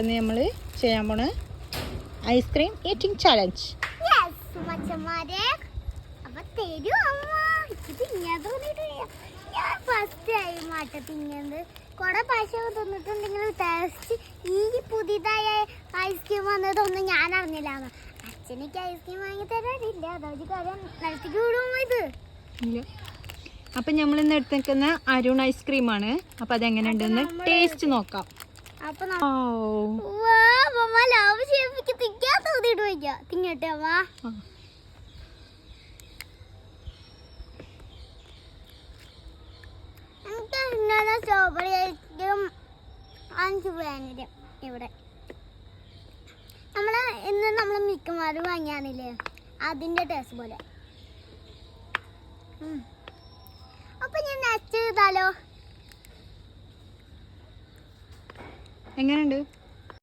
നമ്മൾ ചെയ്യാൻ പോണ ഐസ്ക്രീം ഈറ്റിംഗ് ചാലഞ്ച്. ഞാൻ ഫസ്റ്റ് ടൈം ആട്ടെ തിന്നത്. കുറെ പൈസ തിന്നിട്ടുണ്ടെങ്കിലും ടേസ്റ്റ് ഈ പുതിയതായ ഐസ്ക്രീം വന്നതൊന്നും ഞാൻ അറിഞ്ഞില്ല. അച്ഛനക്ക് ഐസ്ക്രീം വാങ്ങി തരാനില്ല. അതൊരു കാര്യം നിലത്തേക്ക് വിടുമോ ഇത്? അപ്പം നമ്മൾ ഇന്ന് എടുത്തേക്കുന്ന അരുൺ ഐസ്ക്രീമാണ്. അപ്പം അതെങ്ങനെ ഉണ്ടെന്ന് ടേസ്റ്റ് നോക്കാം. തിങ്ങട്ടെ വാ. Strawberry ice cream 5 vanilla. ഇവിടെ നമ്മൾ മിക്കമാരും വാങ്ങിയാണില്ലേ, അതിന്റെ ടേസ്റ്റ് പോലെ. അപ്പൊ ഞാൻ നെക്സ്റ്റ് ചെയ്താലോ? എങ്ങനെയുണ്ട്?